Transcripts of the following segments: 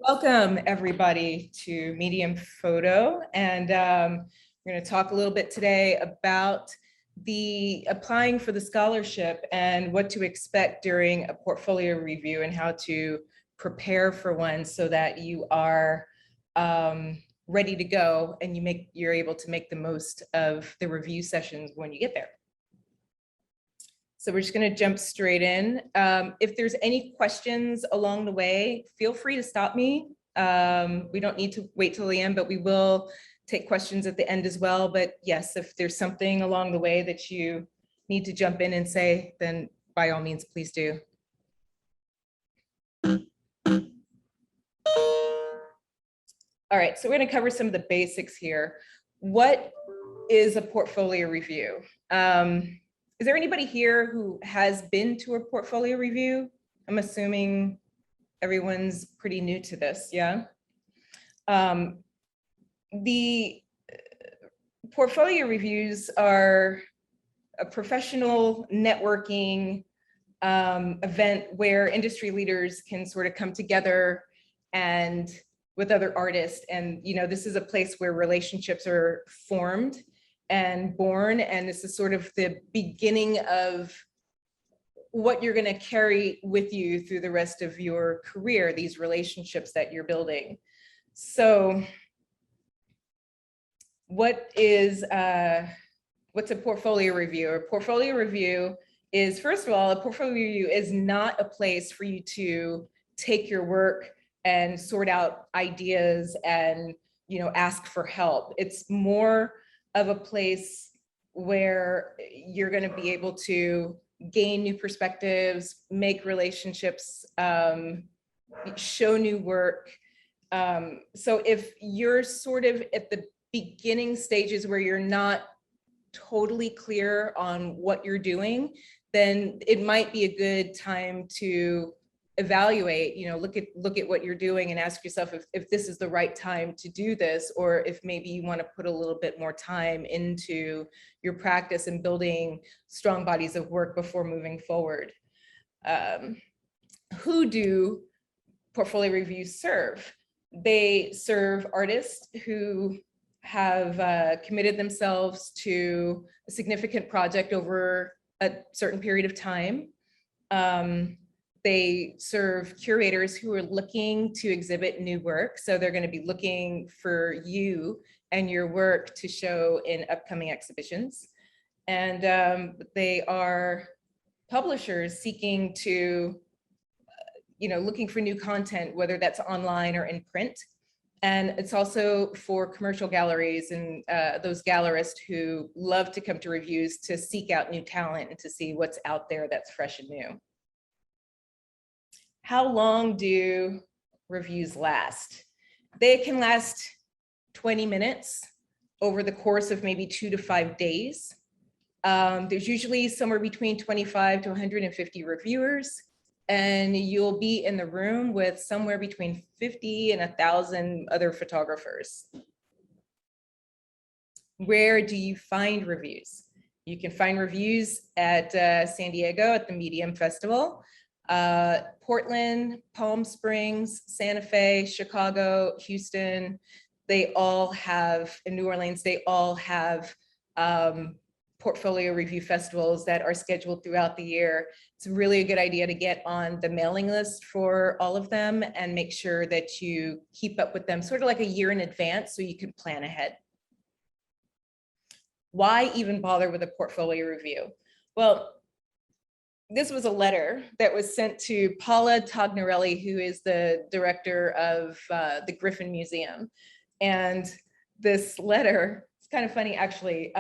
Welcome, everybody, to Medium Photo. And we're going to talk a little bit today about the applying for the scholarship and what to expect during a portfolio review and how to prepare for one so that you are ready to go and you're able to make the most of the review sessions when you get there. So we're just going to jump straight in. If there's any questions along the way, feel free to stop me. We don't need to wait till the end, but we will take questions at the end as well. But yes, if there's something along the way that you need to jump in and say, then by all means, please do. All right, so we're going to cover some of the basics here. What is a portfolio review? Is there anybody here who has been to a portfolio review? I'm assuming everyone's pretty new to this, yeah? The portfolio reviews are a professional networking event where industry leaders can sort of come together and with other artists. And, this is a place where relationships are formed and born, and this is sort of the beginning of what you're going to carry with you through the rest of your career, these relationships that you're building. So what's a portfolio review? A portfolio review is, first of all, a portfolio review is not a place for you to take your work and sort out ideas and ask for help. It's more of a place where you're going to be able to gain new perspectives, make relationships, show new work. So if you're sort of at the beginning stages where you're not totally clear on what you're doing, then it might be a good time to evaluate, look at what you're doing and ask yourself if this is the right time to do this, or if maybe you want to put a little bit more time into your practice and building strong bodies of work before moving forward. Who do portfolio reviews serve? They serve artists who have committed themselves to a significant project over a certain period of time. They serve curators who are looking to exhibit new work. So they're going to be looking for you and your work to show in upcoming exhibitions. And they are publishers seeking to, looking for new content, whether that's online or in print. And it's also for commercial galleries and those gallerists who love to come to reviews to seek out new talent and to see what's out there that's fresh and new. How long do reviews last? They can last 20 minutes over the course of maybe 2 to 5 days. There's usually somewhere between 25 to 150 reviewers, and you'll be in the room with somewhere between 50 and 1,000 other photographers. Where do you find reviews? You can find reviews at San Diego at the Medium Festival. Portland, Palm Springs, Santa Fe, Chicago, Houston, they all have, in New Orleans, they all have portfolio review festivals that are scheduled throughout the year. It's really a good idea to get on the mailing list for all of them and make sure that you keep up with them sort of like a year in advance so you can plan ahead. Why even bother with a portfolio review? Well, this was a letter that was sent to Paula Tognarelli, who is the director of the Griffin Museum. And this letter, it's kind of funny, actually.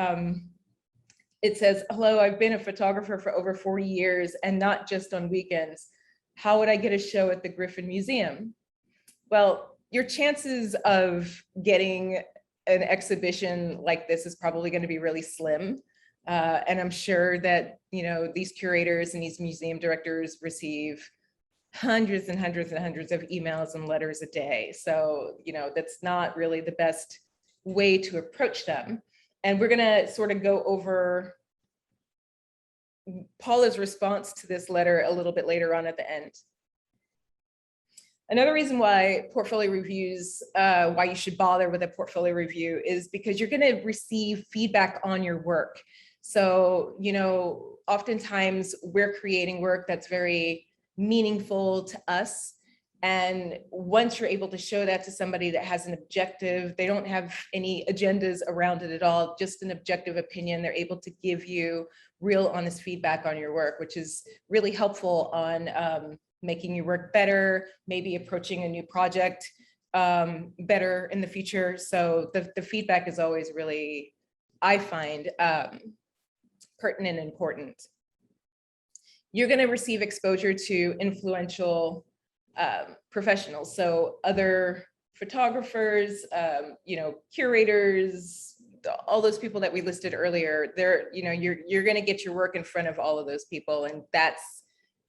It says, "Hello, I've been a photographer for over 40 years and not just on weekends. How would I get a show at the Griffin Museum?" Well, your chances of getting an exhibition like this is probably going to be really slim. And I'm sure that, these curators and these museum directors receive hundreds and hundreds and hundreds of emails and letters a day. So, that's not really the best way to approach them. And we're going to sort of go over Paula's response to this letter a little bit later on at the end. Another reason why portfolio reviews, why you should bother with a portfolio review is because you're going to receive feedback on your work. So, oftentimes we're creating work that's very meaningful to us. And once you're able to show that to somebody that has an objective, they don't have any agendas around it at all, just an objective opinion, they're able to give you real honest feedback on your work, which is really helpful on making your work better, maybe approaching a new project better in the future. So the feedback is always really, I find, pertinent and important. You're going to receive exposure to influential professionals. So other photographers, curators, all those people that we listed earlier, you're going to get your work in front of all of those people. And that's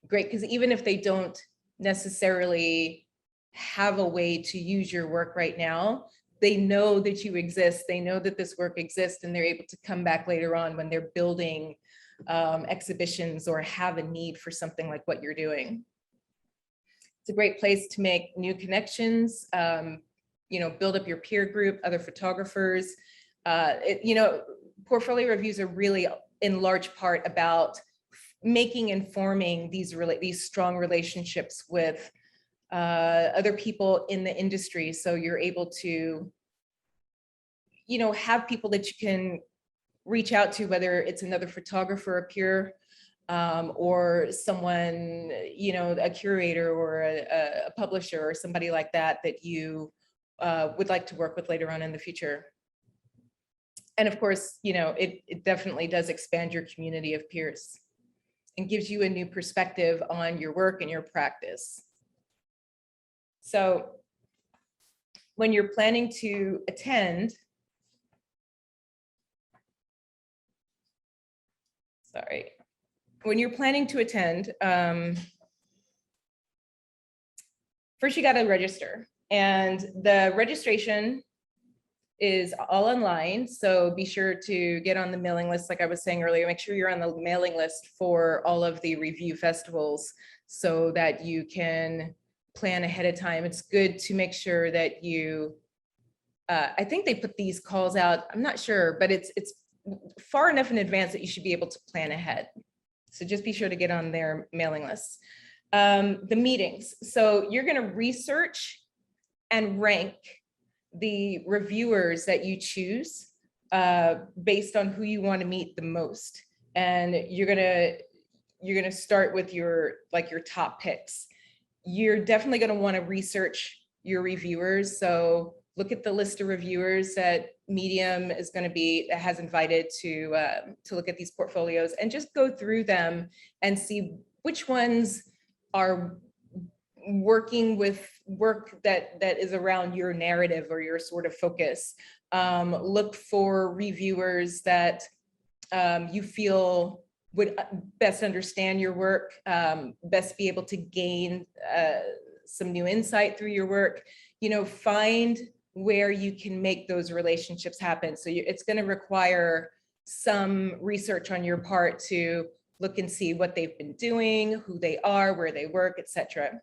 great, because even if they don't necessarily have a way to use your work right now, they know that you exist, they know that this work exists, and they're able to come back later on when they're building exhibitions or have a need for something like what you're doing. It's a great place to make new connections, build up your peer group, other photographers. Portfolio reviews are really in large part about making and forming these strong relationships with other people in the industry. So you're able to, have people that you can reach out to, whether it's another photographer, a peer, or someone, a curator or a publisher or somebody like that you would like to work with later on in the future. And of course, it definitely does expand your community of peers and gives you a new perspective on your work and your practice. So when you're planning to attend, when you're planning to attend, first you got to register, and the registration is all online. So be sure to get on the mailing list. Like I was saying earlier, make sure you're on the mailing list for all of the review festivals so that you can plan ahead of time. It's good to make sure that you, I think they put these calls out, I'm not sure, but it's far enough in advance that you should be able to plan ahead. So just be sure to get on their mailing lists. The meetings. So you're going to research and rank the reviewers that you choose based on who you want to meet the most. And you're gonna start with your top picks. You're definitely going to want to research your reviewers. So look at the list of reviewers that Medium is going to be, that has invited to look at these portfolios, and just go through them and see which ones are working with work that is around your narrative or your sort of focus. Look for reviewers that you feel would best understand your work, best be able to gain some new insight through your work. Find where you can make those relationships happen. So it's going to require some research on your part to look and see what they've been doing, who they are, where they work, etc.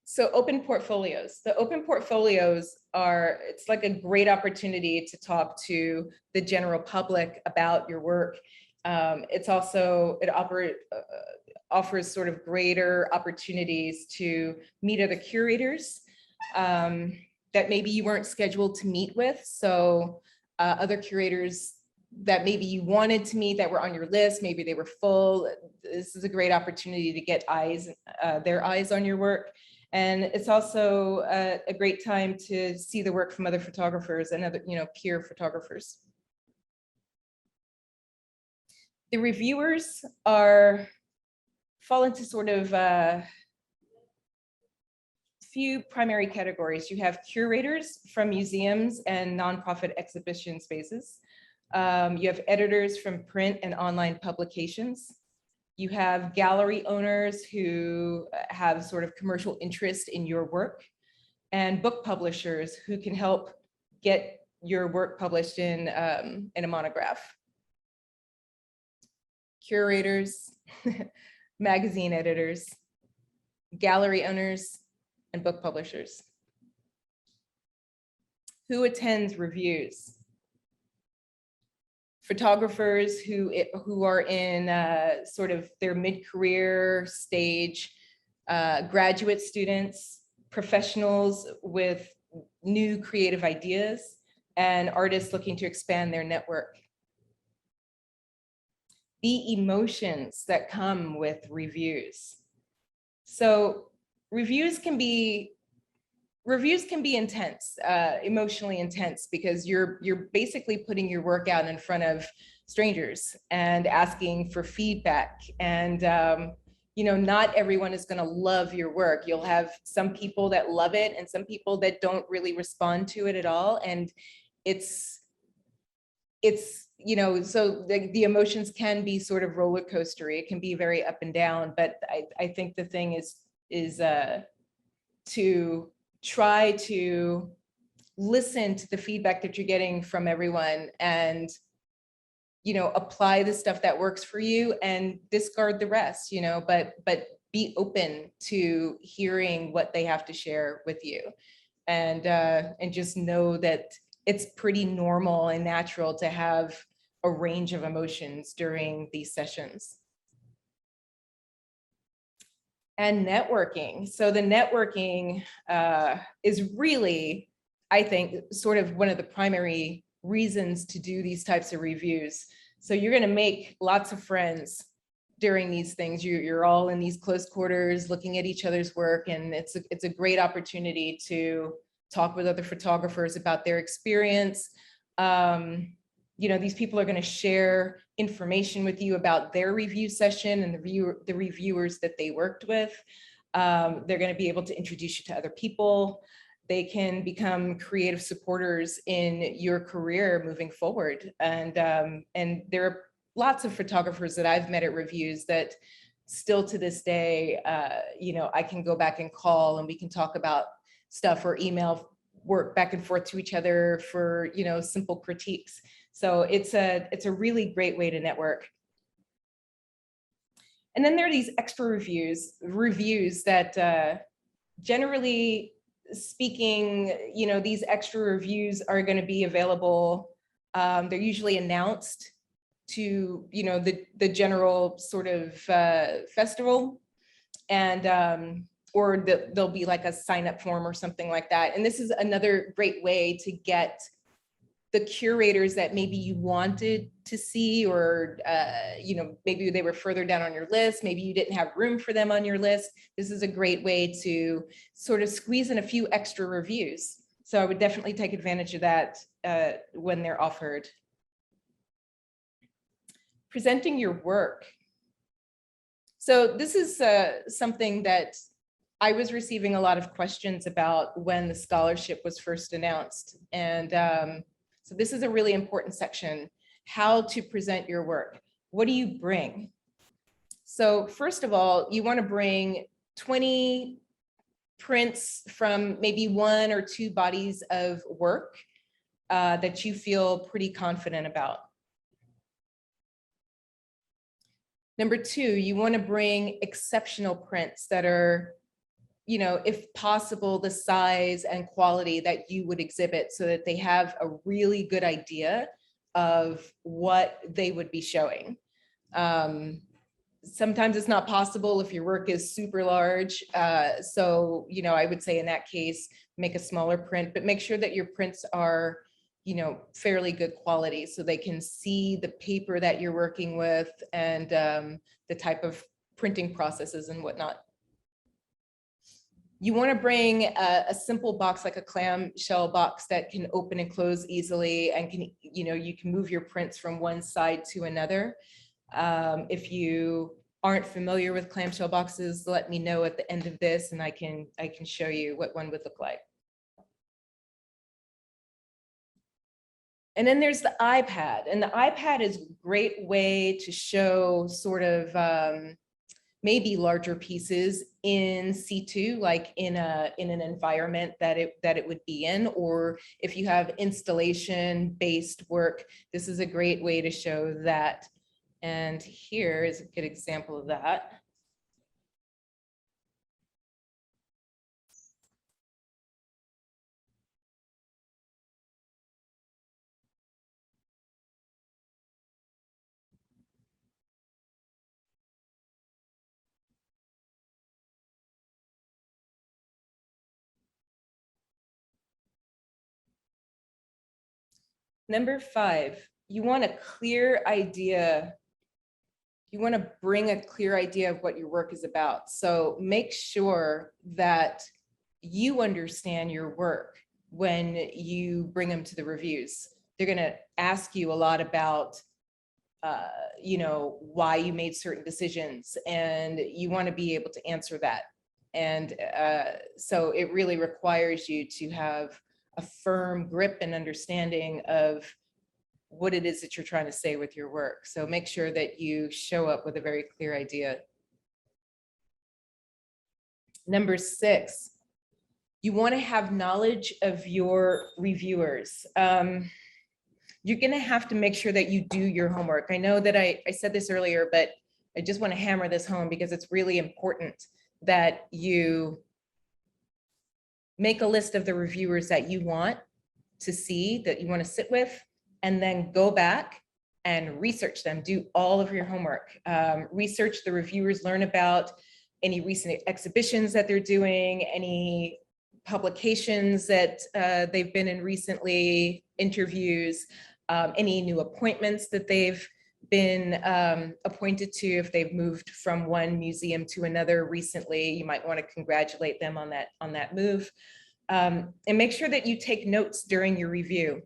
So open portfolios. The open portfolios it's like a great opportunity to talk to the general public about your work. It offers sort of greater opportunities to meet other curators that maybe you weren't scheduled to meet with. So other curators that maybe you wanted to meet that were on your list, maybe they were full. This is a great opportunity to get their eyes on your work. And it's also a great time to see the work from other photographers and other, peer photographers. The reviewers fall into sort of few primary categories. You have curators from museums and nonprofit exhibition spaces. You have editors from print and online publications. You have gallery owners who have sort of commercial interest in your work, and book publishers who can help get your work published in a monograph. curators, magazine editors, gallery owners, and book publishers. Who attends reviews? Photographers who are in sort of their mid-career stage, graduate students, professionals with new creative ideas, and artists looking to expand their network. The emotions that come with reviews. So reviews can be intense, emotionally intense, because you're basically putting your work out in front of strangers and asking for feedback. And not everyone is going to love your work. You'll have some people that love it and some people that don't really respond to it at all. And it's so the emotions can be sort of roller coastery. It can be very up and down. But I think the thing is to try to listen to the feedback that you're getting from everyone and, apply the stuff that works for you and discard the rest, but be open to hearing what they have to share with you. And just know that it's pretty normal and natural to have a range of emotions during these sessions. And networking. So the networking is really, I think, sort of one of the primary reasons to do these types of reviews. So you're going to make lots of friends during these things. You're all in these close quarters looking at each other's work, and it's a great opportunity to talk with other photographers about their experience. These people are going to share information with you about their review session and the reviewers that they worked with. They're going to be able to introduce you to other people. They can become creative supporters in your career moving forward. And there are lots of photographers that I've met at reviews that still to this day, I can go back and call and we can talk about stuff or email work back and forth to each other for, simple critiques. So it's a really great way to network. And then there are these extra reviews that generally speaking, these extra reviews are going to be available. They're usually announced to, the general sort of festival, and or there'll be like a sign up form or something like that. And this is another great way to get the curators that maybe you wanted to see, or maybe they were further down on your list, maybe you didn't have room for them on your list. This is a great way to sort of squeeze in a few extra reviews. So I would definitely take advantage of that when they're offered. Presenting your work. So this is something that I was receiving a lot of questions about when the scholarship was first announced. And so this is a really important section, how to present your work. What do you bring? So first of all, you want to bring 20 prints from maybe 1 or 2 bodies of work that you feel pretty confident about. Number 2, you want to bring exceptional prints that are, if possible, the size and quality that you would exhibit, so that they have a really good idea of what they would be showing. Sometimes it's not possible if your work is super large. So, I would say in that case, make a smaller print, but make sure that your prints are, fairly good quality so they can see the paper that you're working with and the type of printing processes and whatnot. You want to bring a simple box, like a clamshell box that can open and close easily, and can, you can move your prints from one side to another. If you aren't familiar with clamshell boxes, let me know at the end of this and I can show you what one would look like. And then there's the iPad, and the iPad is a great way to show sort of maybe larger pieces in situ, like in an environment that it would be in, or if you have installation-based work, this is a great way to show that. And here is a good example of that. Number 5, you want a clear idea. You want to bring a clear idea of what your work is about. So make sure that you understand your work when you bring them to the reviews. They're going to ask you a lot about, why you made certain decisions, and you want to be able to answer that. And so it really requires you to have a firm grip and understanding of what it is that you're trying to say with your work. So make sure that you show up with a very clear idea. Number 6, you want to have knowledge of your reviewers. You're going to have to make sure that you do your homework. I know that I said this earlier, but I just want to hammer this home because it's really important that you make a list of the reviewers that you want to see, that you want to sit with, and then go back and research them. Do all of your homework. Research the reviewers, learn about any recent exhibitions that they're doing, any publications that they've been in recently, interviews, any new appointments that they've been appointed to. If they've moved from one museum to another recently, you might want to congratulate them on that move. And make sure that you take notes during your review.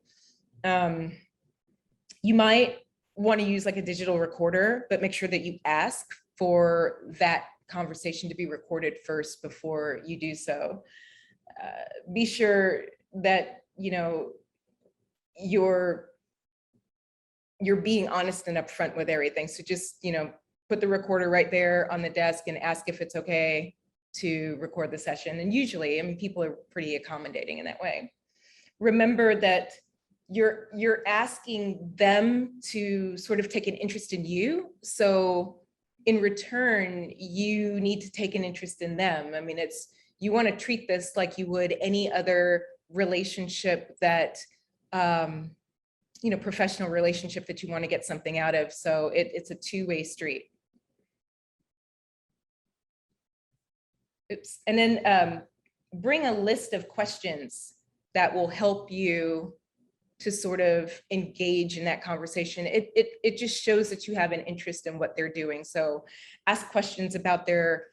You might want to use like a digital recorder, but make sure that you ask for that conversation to be recorded first before you do so. Be sure that you're being honest and upfront with everything. So just put the recorder right there on the desk and ask if it's okay to record the session. And usually, people are pretty accommodating in that way. Remember that you're asking them to sort of take an interest in you. So in return, you need to take an interest in them. You want to treat this like you would any other relationship that, professional relationship that you want to get something out of. So it's a two-way street. Oops. And then bring a list of questions that will help you to sort of engage in that conversation. It just shows that you have an interest in what they're doing. So ask questions about their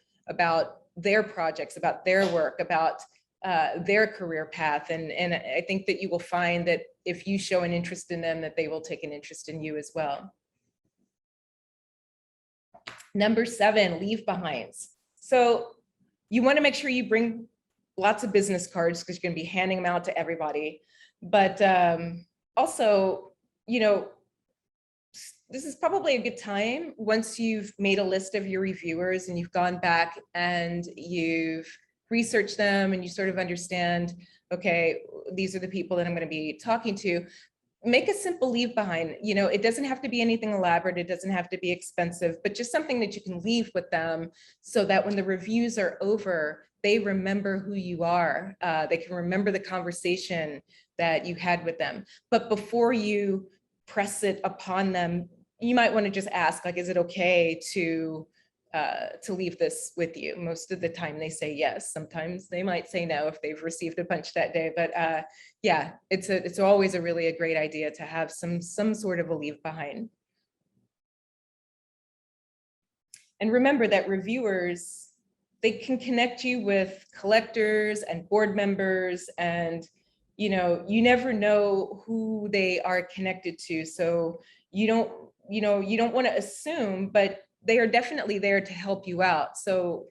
projects, about their work, about their career path. And I think that you will find that if you show an interest in them, that they will take an interest in you as well. Number 7, leave behinds. So you want to make sure you bring lots of business cards because you're going to be handing them out to everybody. But also, this is probably a good time once you've made a list of your reviewers and you've gone back and you've researched them and you sort of understand, okay, these are the people that I'm going to be talking to. Make a simple leave behind. It doesn't have to be anything elaborate. It doesn't have to be expensive, but just something that you can leave with them so that when the reviews are over, they remember who you are. They can remember the conversation that you had with them. But before you press it upon them, you might want to just ask, like, is it okay to leave this with you? Most of the time they say yes. Sometimes they might say no if they've received a bunch that day. But yeah, it's always a great idea to have some sort of a leave behind. And remember that reviewers, they can connect you with collectors and board members, and you never know who they are connected to. So you don't want to assume, but they are definitely there to help you out. So,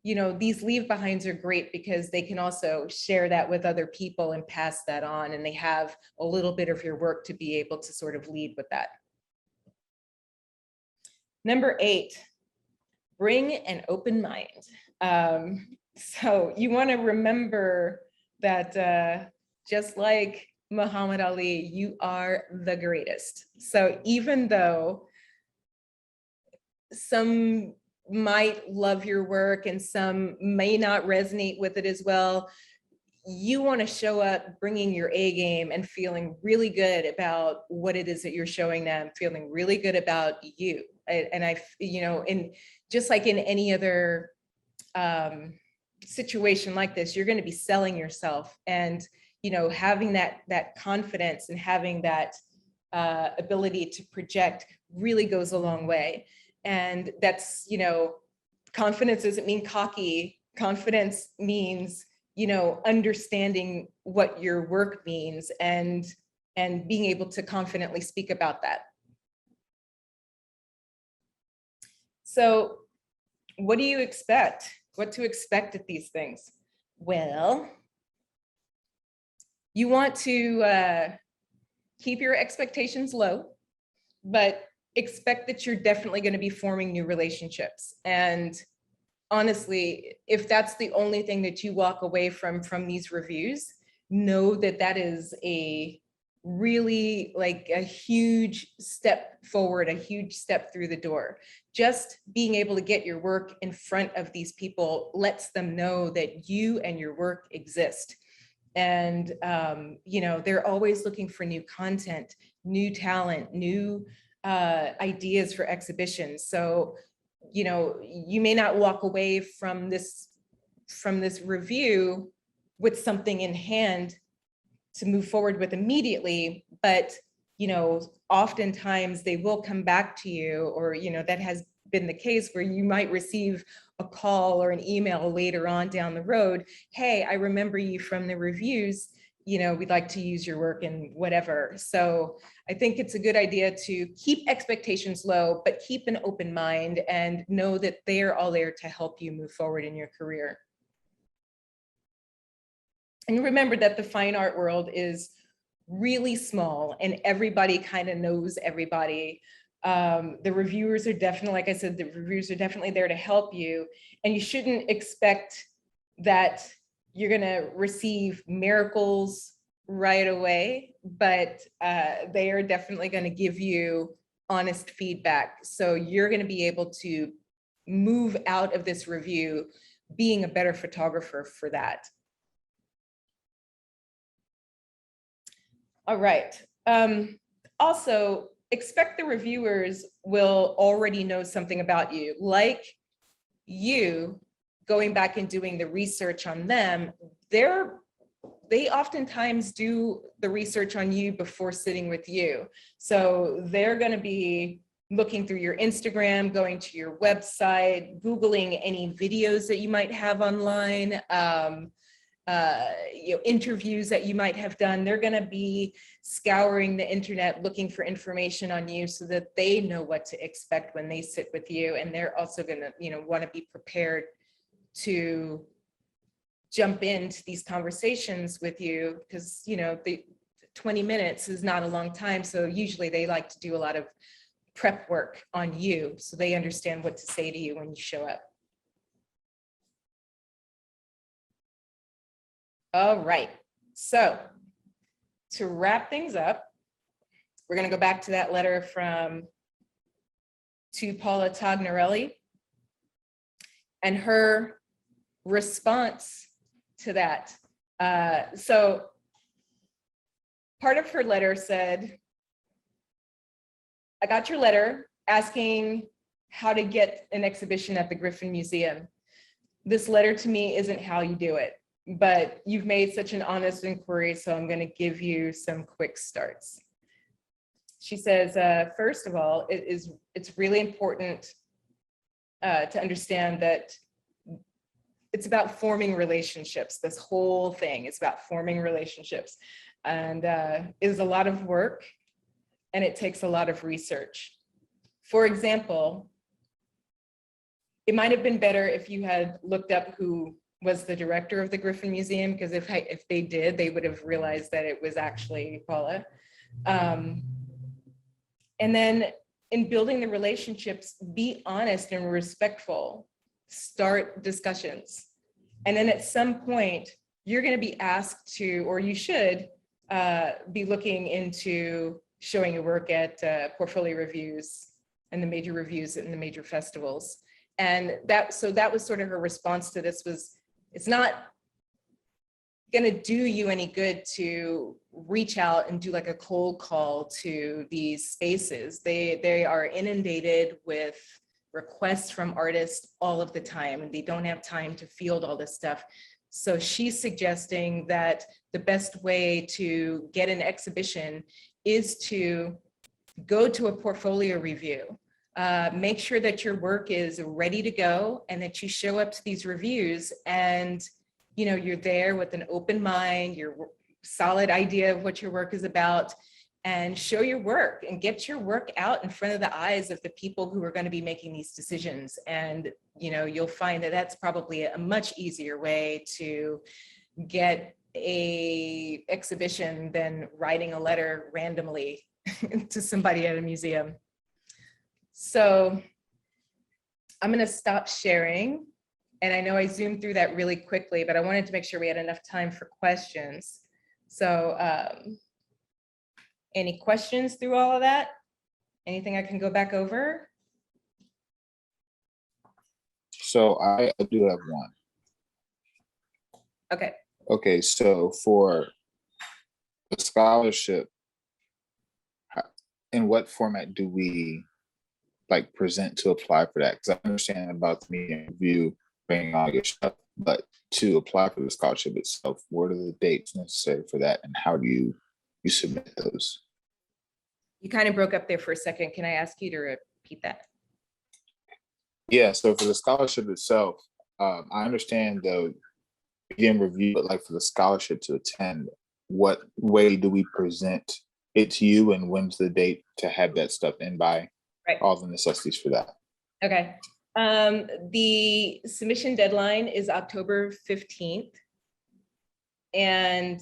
these leave behinds are great because they can also share that with other people and pass that on, and they have a little bit of your work to be able to sort of lead with that. Number 8, bring an open mind. So you want to remember that just like Muhammad Ali, you are the greatest. So even though some might love your work and some may not resonate with it as well. You want to show up bringing your A game and feeling really good about what it is that you're showing them, feeling really good about you. And I, you know, in just like in any other situation like this, you're going to be selling yourself, and, you know, having that confidence and having that ability to project really goes a long way. And that's, you know, confidence doesn't mean cocky. Confidence means, you know, understanding what your work means and being able to confidently speak about that. So what do you expect? What to expect at these things? Well, you want to keep your expectations low, but expect that you're definitely going to be forming new relationships. And honestly, if that's the only thing that you walk away from these reviews, know that that is a really like a huge step forward, a huge step through the door. Just being able to get your work in front of these people lets them know that you and your work exist. And, you know, they're always looking for new content, new talent, new ideas for exhibitions. So, you know, you may not walk away from this review with something in hand to move forward with immediately, but, you know, oftentimes they will come back to you, or, you know, that has been the case where you might receive a call or an email later on down the road. Hey, I remember you from the reviews, you know, we'd like to use your work and whatever. So I think it's a good idea to keep expectations low, but keep an open mind and know that they're all there to help you move forward in your career. And remember that the fine art world is really small and everybody kind of knows everybody. The reviewers are definitely, like I said, the reviewers are definitely there to help you, and you shouldn't expect that you're going to receive miracles right away, but they are definitely going to give you honest feedback. So you're going to be able to move out of this review being a better photographer for that. All right. Also, expect the reviewers will already know something about you, like you going back and doing the research on them. They oftentimes do the research on you before sitting with you. So they're going to be looking through your Instagram, going to your website, Googling any videos that you might have online, you know, interviews that you might have done. They're going to be scouring the internet looking for information on you so that they know what to expect when they sit with you. And they're also going to, you know, want to be prepared to jump into these conversations with you, because, you know, the 20 minutes is not a long time. So usually they like to do a lot of prep work on you so they understand what to say to you when you show up. All right, so to wrap things up, we're going to go back to that letter to Paula Tognarelli and her response to that. So part of her letter said, I got your letter asking how to get an exhibition at the Griffin Museum. This letter to me isn't how you do it, but you've made such an honest inquiry, so I'm going to give you some quick starts. She says, first of all, it's really important to understand that it's about forming relationships. This whole thing is about forming relationships, and is a lot of work, and it takes a lot of research. For example, it might have been better if you had looked up who was the director of the Griffin Museum, because if they did, they would have realized that it was actually Paula. And then in building the relationships, be honest and respectful. Start discussions. And then at some point, you're going to be asked to, or you should be looking into showing your work at portfolio reviews and the major reviews and the major festivals. And so that was sort of her response to this was, it's not going to do you any good to reach out and do like a cold call to these spaces. They are inundated with requests from artists all of the time, and they don't have time to field all this stuff. So she's suggesting that the best way to get an exhibition is to go to a portfolio review. Make sure that your work is ready to go and that you show up to these reviews and you're there with an open mind, your solid idea of what your work is about, and show your work and get your work out in front of the eyes of the people who are going to be making these decisions. And you'll find that that's probably a much easier way to get a exhibition than writing a letter randomly to somebody at a museum. So I'm going to stop sharing. And I know I zoomed through that really quickly, but I wanted to make sure we had enough time for questions. So any questions through all of that? Anything I can go back over? So I do have one. Okay. Okay, so for the scholarship, in what format do we present to apply for that? Because I understand about the media review, bringing all your stuff, but to apply for the scholarship itself, what are the dates necessary for that, and how do you submit those? You kind of broke up there for a second. Can I ask you to repeat that? Yeah, so for the scholarship itself, I understand the media review, but for the scholarship to attend, what way do we present it to you, and when's the date to have that stuff in by? Right. All the necessities for that. Okay. The submission deadline is October 15th. And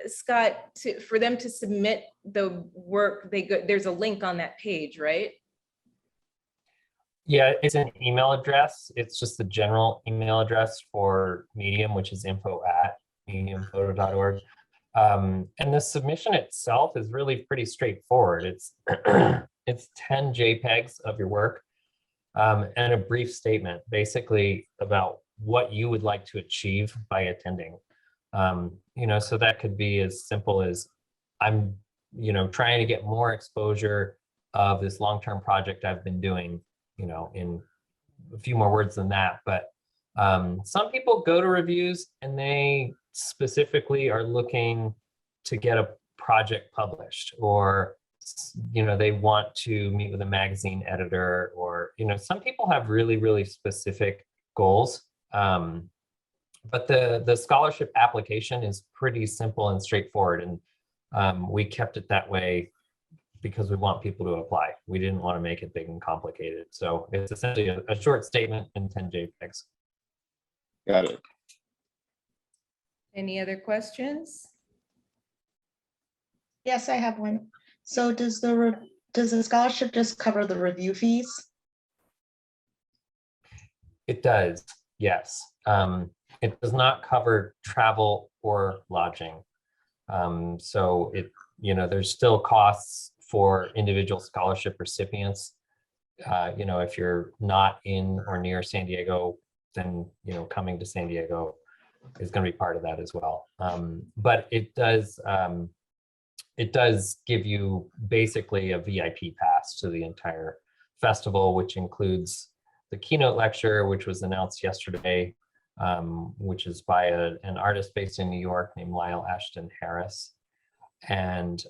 Scott, for them to submit the work, there's a link on that page, right? Yeah, it's an email address. It's just the general email address for Medium, which is info@mediumphoto.org. And the submission itself is really pretty straightforward. It's it's 10 JPEGs of your work and a brief statement, basically about what you would like to achieve by attending. So that could be as simple as I'm, trying to get more exposure of this long-term project I've been doing, in a few more words than that. But some people go to reviews and they specifically are looking to get a project published, or they want to meet with a magazine editor, or some people have really, really specific goals. But the scholarship application is pretty simple and straightforward, and we kept it that way because we want people to apply. We didn't want to make it big and complicated. So it's essentially a short statement in 10 JPEGs. Got it. Any other questions? Yes, I have one. So does the scholarship just cover the review fees? It does, yes. It does not cover travel or lodging. So there's still costs for individual scholarship recipients. If you're not in or near San Diego, then coming to San Diego is going to be part of that as well. But it does give you basically a VIP pass to the entire festival, which includes the keynote lecture, which was announced yesterday, which is by an artist based in New York named Lyle Ashton Harris, and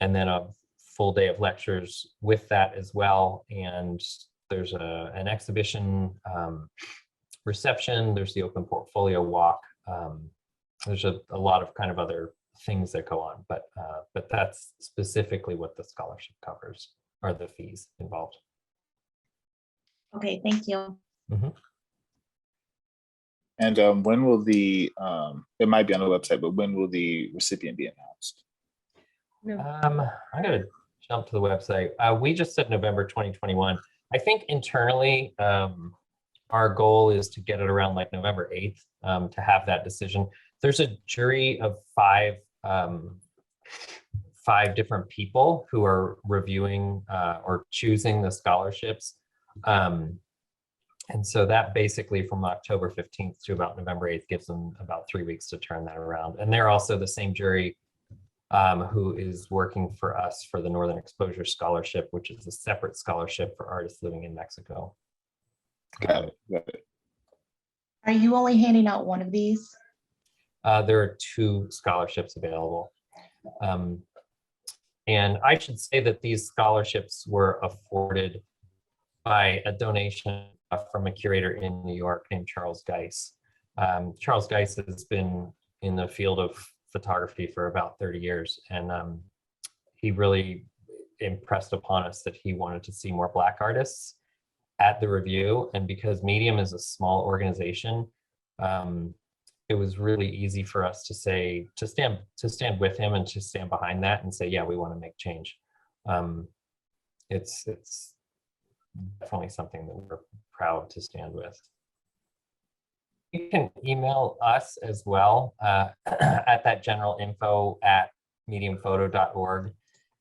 then a full day of lectures with that as well. And there's an exhibition reception. There's the open portfolio walk. There's a lot of kind of other things that go on, but that's specifically what the scholarship covers, are the fees involved. Okay, thank you. Mm-hmm. And when will it might be on the website, but when will the recipient be announced? I'm gonna jump to the website. We just said November 2021. I think internally, our goal is to get it around November 8th to have that decision. There's a jury of five 5 different people who are reviewing or choosing the scholarships. And so that basically from October 15th to about November 8th gives them about 3 weeks to turn that around. And they're also the same jury who is working for us for the Northern Exposure Scholarship, which is a separate scholarship for artists living in Mexico. Got it. Got it. Are you only handing out one of these? There are 2 scholarships available. And I should say that these scholarships were afforded by a donation from a curator in New York named Charles Geis. Charles Geis has been in the field of photography for about 30 years. And he really impressed upon us that he wanted to see more Black artists at the review. And because Medium is a small organization, it was really easy for us to say, to stand with him and to stand behind that and say, yeah, we want to make change. It's definitely something that we're proud to stand with. You can email us as well at that general info at mediumphoto.org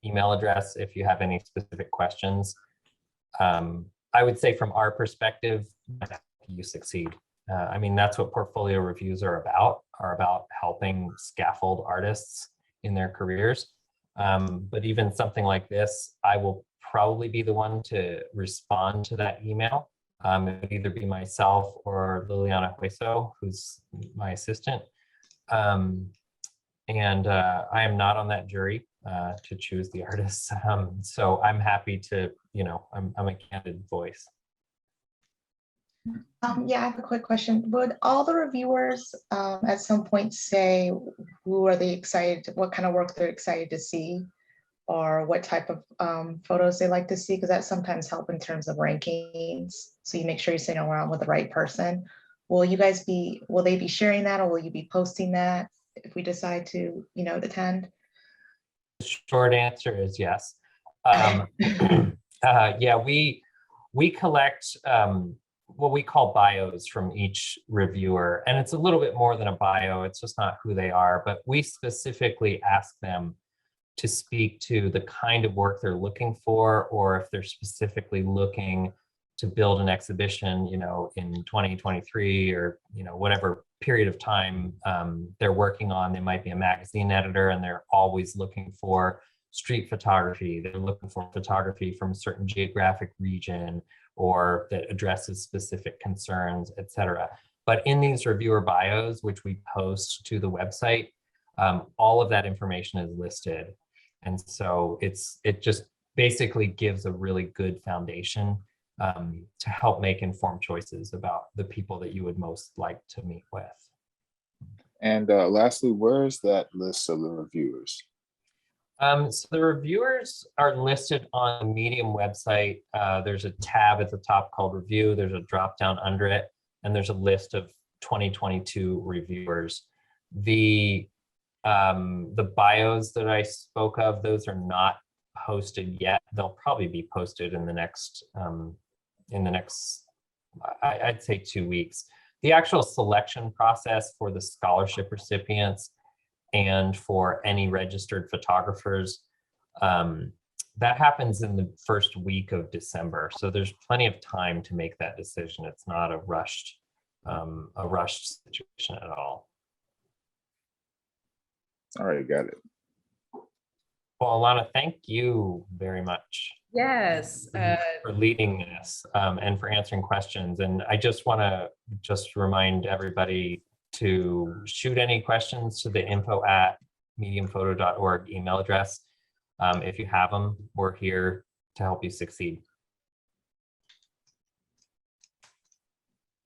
email address if you have any specific questions. I would say from our perspective, you succeed. I mean, that's what portfolio reviews are about helping scaffold artists in their careers. But even something like this, I will probably be the one to respond to that email. It would either be myself or Liliana Hueso, who's my assistant. And I am not on that jury to choose the artists. So I'm happy to, I'm a candid voice. Yeah, I have a quick question. Would all the reviewers at some point say who are they excited, what kind of work they're excited to see, or what type of photos they like to see? Because that sometimes help in terms of rankings. So you make sure you're sitting around with the right person. Will they be sharing that, or will you be posting that if we decide to, attend? The short answer is yes. Yeah, we collect what we call bios from each reviewer. And it's a little bit more than a bio. It's just not who they are, but we specifically ask them to speak to the kind of work they're looking for, or if they're specifically looking to build an exhibition, in 2023 or, whatever period of time they're working on. They might be a magazine editor and they're always looking for street photography. They're looking for photography from a certain geographic region or that addresses specific concerns, et cetera. But in these reviewer bios, which we post to the website, all of that information is listed. And so it just basically gives a really good foundation to help make informed choices about the people that you would most like to meet with. And lastly, where is that list of the reviewers? So the reviewers are listed on the Medium website. There's a tab at the top called Review. There's a drop down under it, and there's a list of 2022 reviewers. The bios that I spoke of, those are not posted yet. They'll probably be posted in the next, I'd say 2 weeks. The actual selection process for the scholarship recipients and for any registered photographers, that happens in the first week of December. So there's plenty of time to make that decision. It's not a rushed situation at all. All right, got it. Well, Alana, thank you very much. Yes. For leading this and for answering questions. And I just want to remind everybody to shoot any questions to the info@mediumphoto.org email address. If you have them, we're here to help you succeed.